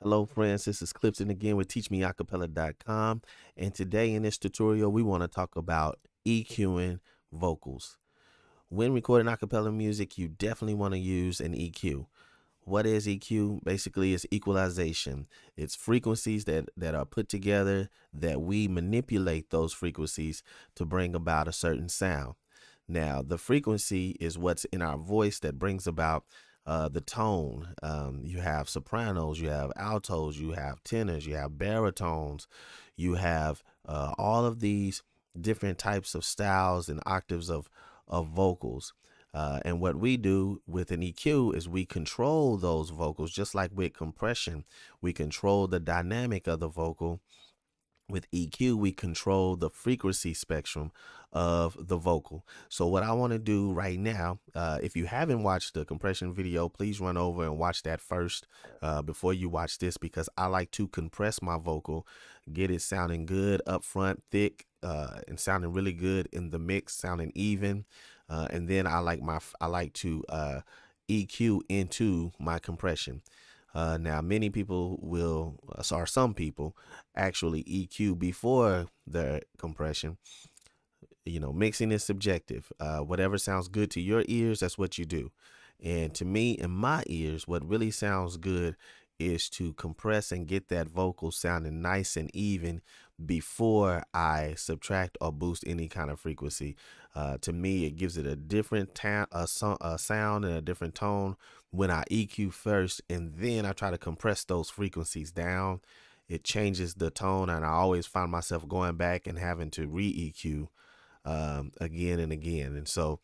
Hello friends, this is Clifton again with teachmeacapella.com, and today in this tutorial we want to talk about EQing vocals. When recording acapella music, you definitely want to use an EQ. What is EQ? Basically, it's equalization. It's frequencies that are put together that we manipulate those frequencies to bring about a certain sound. Now, the frequency is what's in our voice that brings about the tone. You have sopranos, you have altos, you have tenors, you have baritones, you have all of these different types of styles and octaves of vocals. And what we do with an EQ is we control those vocals, just like with compression. We control the dynamic of the vocal. With EQ, we control the frequency spectrum of the vocal. So what I want to do right now, if you haven't watched the compression video, please run over and watch that first before you watch this, because I like to compress my vocal, get it sounding good up front, thick, and sounding really good in the mix, sounding even. And then I like to EQ into my compression. Now, many people will, or some people actually EQ before their compression. You know, mixing is subjective. Whatever sounds good to your ears, that's what you do. And to me, in my ears, what really sounds good is to compress and get that vocal sounding nice and even before I subtract or boost any kind of frequency. To me, it gives it a different sound and a different tone when I EQ first, and then I try to compress those frequencies down. It changes the tone, and I always find myself going back and having to re-EQ again and again. And so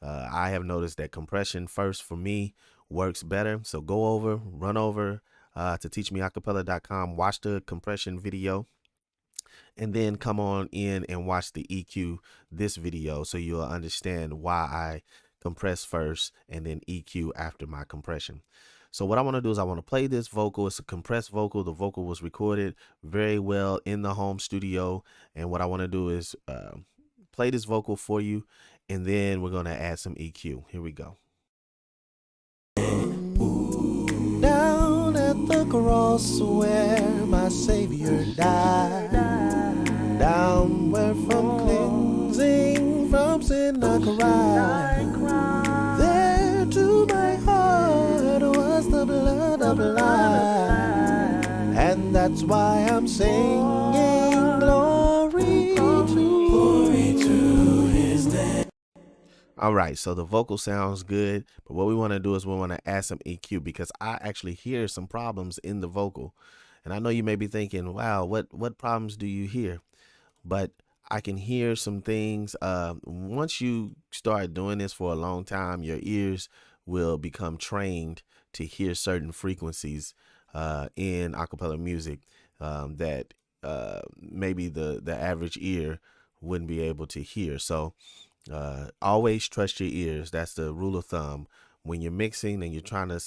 I have noticed that compression first for me works better. So run over to teachmeacapella.com, watch the compression video, and then come on in and watch the EQ this video so you'll understand why I compress first and then EQ after my compression. So what I want to do is I want to play this vocal. It's a compressed vocal. The vocal was recorded very well in the home studio. And what I want to do is play this vocal for you, and then we're going to add some EQ. Here we go. Down at the cross where my Savior died, down where from cleansing from sin I cried, there to my heart was the blood of life, and that's why I'm singing glory to his name. All right, so the vocal sounds good, but what we want to do is we want to add some EQ, because I actually hear some problems in the vocal. And I know you may be thinking, wow, what problems do you hear? But I can hear some things. Once you start doing this for a long time, your ears will become trained to hear certain frequencies in acapella music that maybe the average ear wouldn't be able to hear. So always trust your ears. That's the rule of thumb. When you're mixing and you're trying to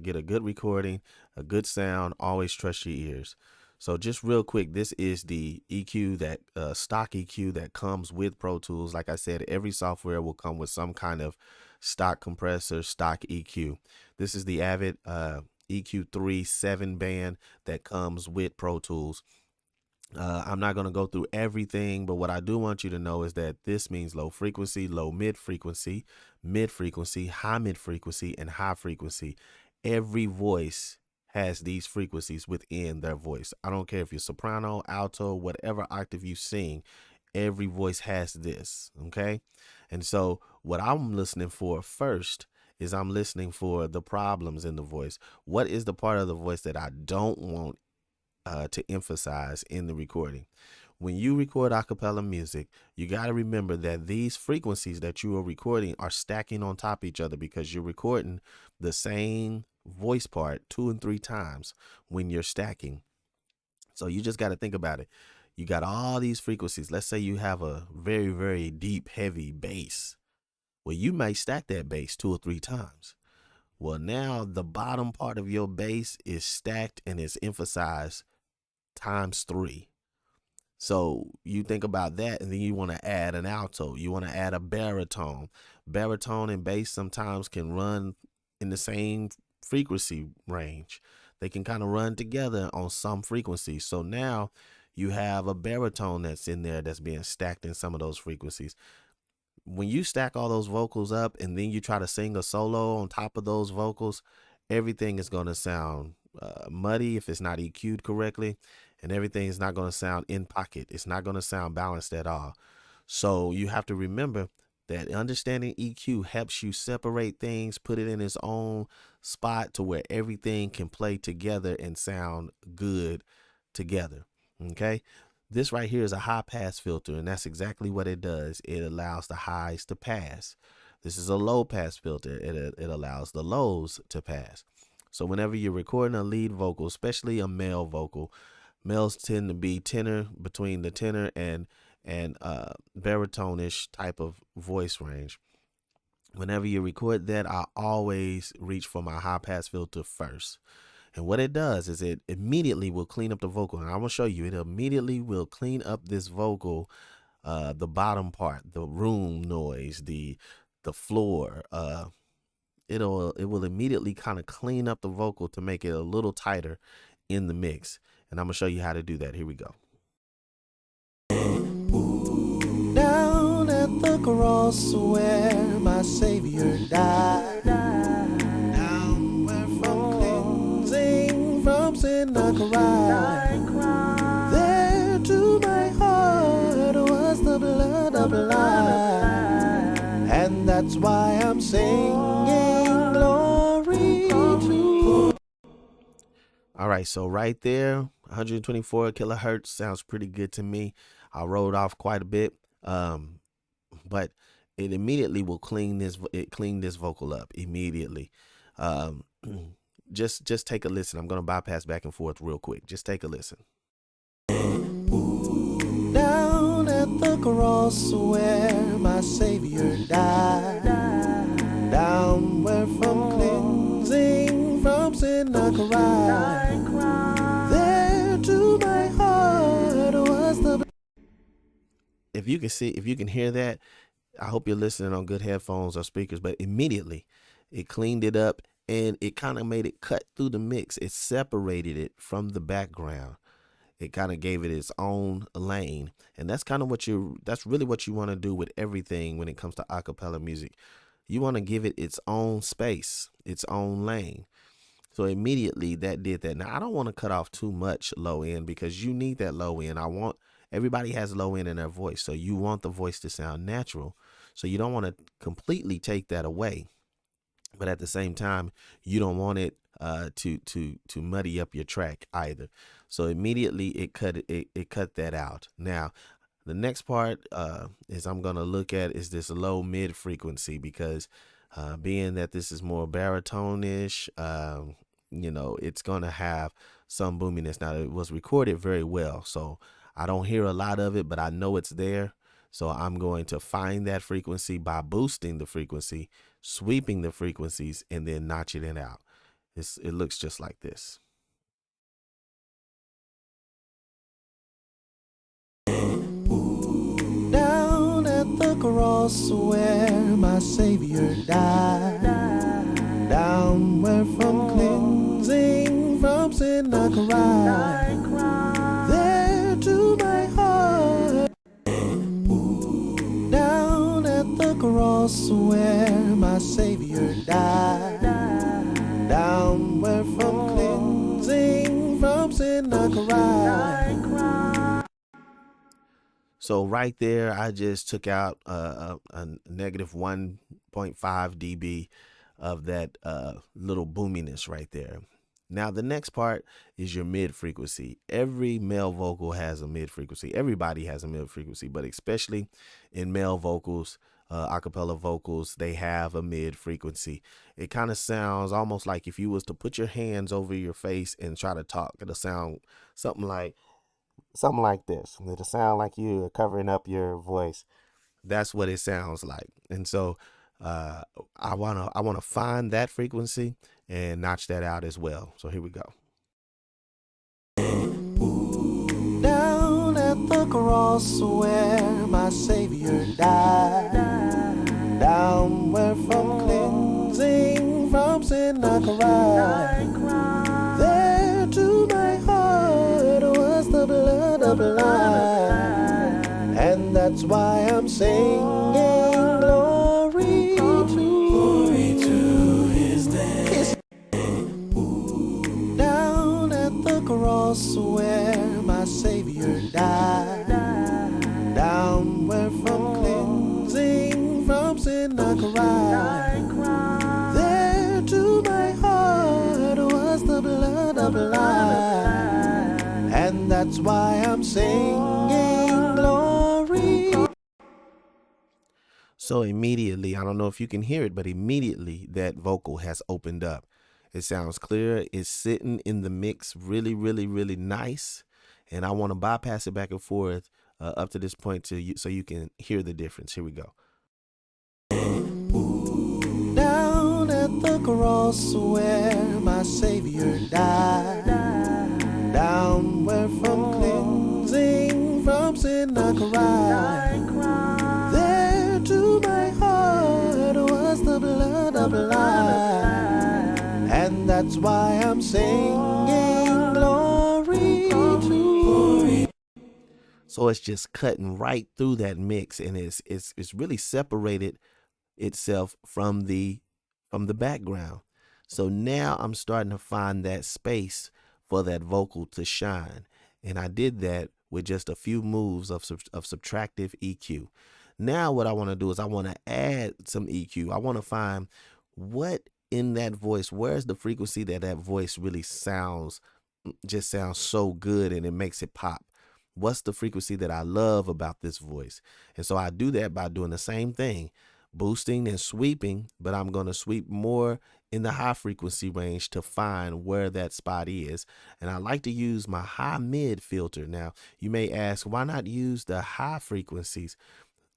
get a good recording, a good sound, always trust your ears. So just real quick, this is the EQ, that stock EQ that comes with Pro Tools. Like I said, every software will come with some kind of stock compressor, stock EQ. This is the Avid EQ3 7-band that comes with Pro Tools. I'm not going to go through everything, but what I do want you to know is that this means low frequency, low mid frequency, high mid frequency, and high frequency. Every voice has these frequencies within their voice. I don't care if you're soprano, alto, whatever octave you sing, every voice has this. Okay. And so what I'm listening for first is I'm listening for the problems in the voice. What is the part of the voice that I don't want to emphasize in the recording? When you record acapella music, you got to remember that these frequencies that you are recording are stacking on top of each other, because you're recording the same voice part 2 and 3 times when you're stacking. So you just got to think about it. You got all these frequencies. Let's say you have a very, very deep, heavy bass. Well, you might stack that bass 2 or 3 times. Well, now the bottom part of your bass is stacked and is emphasized times 3. So you think about that, and then you want to add an alto. You want to add a baritone. Baritone and bass sometimes can run in the same frequency range. They can kind of run together on some frequencies. So now you have a baritone that's in there that's being stacked in some of those frequencies. When you stack all those vocals up and then you try to sing a solo on top of those vocals, everything is going to sound muddy if it's not EQ'd correctly, and everything is not going to sound in pocket. It's not going to sound balanced at all. So you have to remember that understanding EQ helps you separate things, put it in its own spot to where everything can play together and sound good together. Okay. This right here is a high pass filter, and that's exactly what it does. It allows the highs to pass. This is a low pass filter. It allows the lows to pass. So whenever you're recording a lead vocal, especially a male vocal, males tend to be tenor, between the tenor and baritone-ish type of voice range. Whenever you record that, I always reach for my high pass filter first. And what it does is it immediately will clean up the vocal. And I'm going to show you, it immediately will clean up this vocal, the bottom part, the room noise, the floor. It will immediately kind of clean up the vocal to make it a little tighter in the mix. And I'm going to show you how to do that. Here we go. Down at the cross where my Savior died, down where from cleansing from sin I cried, there to my heart was the blood of life, and that's why I'm singing glory to. All right, so right there, 124 kilohertz sounds pretty good to me. I rolled off quite a bit, but it immediately will clean this vocal up immediately. Just take a listen. I'm gonna bypass back and forth real quick. Just take a listen. Down at the cross where my Savior died, down where from cleansing from sin I cried, there to my heart was the. If you can hear that, I hope you're listening on good headphones or speakers, but immediately it cleaned it up and it kind of made it cut through the mix. It separated it from the background. It kind of gave it its own lane. And that's kind of that's really what you want to do with everything when it comes to a cappella music. You want to give it its own space, its own lane. So immediately that did that. Now I don't want to cut off too much low end because you need that low end. Everybody has low end in their voice. So you want the voice to sound natural. So you don't want to completely take that away. But at the same time, you don't want it to muddy up your track either. So immediately it cut that out. Now, the next part is I'm going to look at is this low mid frequency because being that this is more baritone-ish, it's going to have some boominess. Now, it was recorded very well, so I don't hear a lot of it, but I know it's there. So I'm going to find that frequency by boosting the frequency, sweeping the frequencies, and then notching it out. It looks just like this. Down at the cross where my Savior died, down where from cleansing from sin I cried, there to my heart. Down at the cross where my Savior died, down where from cleansing from sin I cried. So right there, I just took out a negative 1.5 dB of that little boominess right there. Now, the next part is your mid frequency. Every male vocal has a mid frequency. Everybody has a mid frequency, but especially in male vocals, a cappella vocals, they have a mid frequency. It kind of sounds almost like if you was to put your hands over your face and try to talk, it'll sound something like this. It'll sound like you're covering up your voice. That's what it sounds like. And so I wanna find that frequency and notch that out as well. So here we go. Down at the cross where my Savior died, down where from cleansing from sin I cried, there why I'm singing glory to his name. Down at the cross where my Savior died, down where from cleansing from sin I cried. There to my heart was the blood of life, and that's why I'm singing glory. So immediately, I don't know if you can hear it, but immediately that vocal has opened up. It sounds clear. It's sitting in the mix really, really, really nice. And I want to bypass it back and forth up to this point to you, so you can hear the difference. Here we go. Down at the cross where my Savior died, down where from cleansing from sin I cried. There to my heart was the blood of life, and that's why I'm singing glory to. So it's just cutting right through that mix, and it's really separated itself from the background. So now I'm starting to find that space for that vocal to shine, and I did that with just a few moves of subtractive EQ. Now what I want to do is I want to add some EQ. I want to find what in that voice, where's the frequency that voice really just sounds so good and it makes it pop. What's the frequency that I love about this voice? And so I do that by doing the same thing, boosting and sweeping, but I'm going to sweep more in the high frequency range to find where that spot is. And I like to use my high mid filter. Now, you may ask, why not use the high frequencies?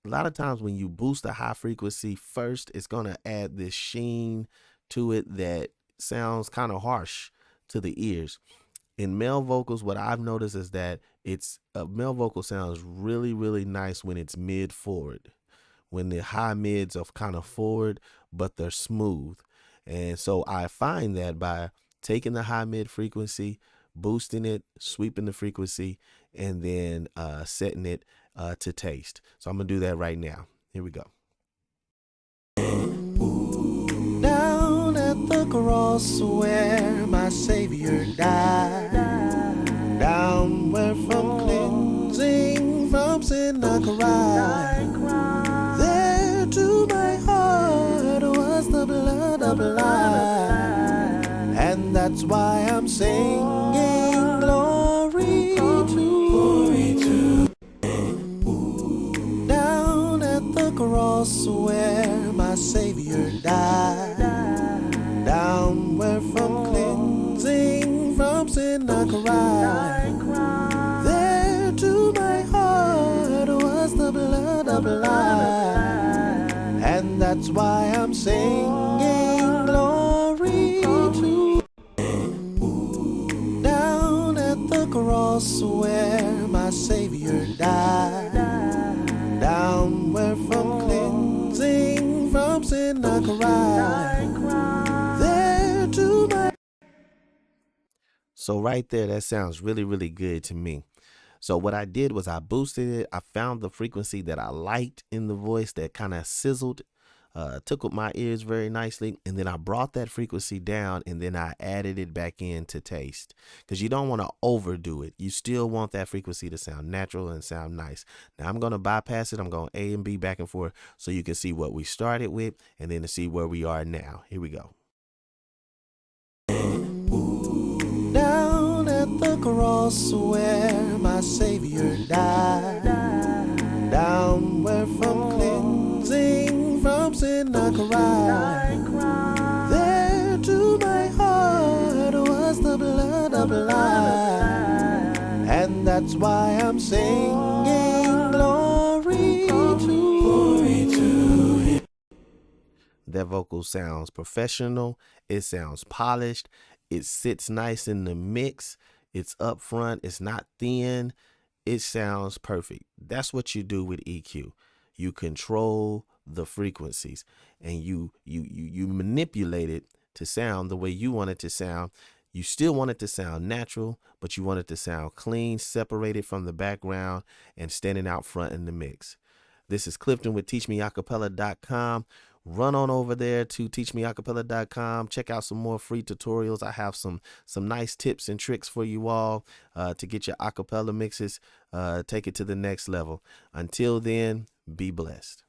A lot of times when you boost the high frequency first, it's going to add this sheen to it that sounds kind of harsh to the ears. In male vocals, what I've noticed is that male vocal sounds really, really nice when it's mid forward, when the high mids are kind of forward, but they're smooth. And so I find that by taking the high mid frequency, boosting it, sweeping the frequency, and then setting it to taste. So I'm going to do that right now. Here we go. Down at the cross where my Savior died, down where from cleansing from sin I cried. There to my heart was the blood of life, and that's why I'm singing glory to. Down at the cross where my Savior died, down where from cleansing from sin I cried. There to my heart was the blood of life, and that's why I'm singing glory to. Down at the cross where my Savior died, down where from cleansing from sin I cried. There to my. So right there, that sounds really, really good to me. So what I did was I boosted it. I found the frequency that I liked in the voice that kind of sizzled, tickled my ears very nicely. And then I brought that frequency down, and then I added it back in to taste, because you don't want to overdo it. You still want that frequency to sound natural and sound nice. Now I'm going to bypass it. I'm going A and B back and forth so you can see what we started with and then to see where we are now. Here we go. Down at the cross where my Savior died, down where from cleansing from sin I cried. There to my heart was the blood of life, and that's why I'm singing glory to. That vocal sounds professional. It sounds polished. It sits nice in the mix. It's up front. It's not thin. It sounds perfect. That's what you do with EQ. You control the frequencies, and you manipulate it to sound the way you want it to sound. You still want it to sound natural, but you want it to sound clean, separated from the background, and standing out front in the mix. This is Clifton with teachmeacapella.com. Run on over there to teachmeacapella.com. Check out some more free tutorials. I have some nice tips and tricks for you all to get your acapella mixes take it to the next level. Until then, be blessed.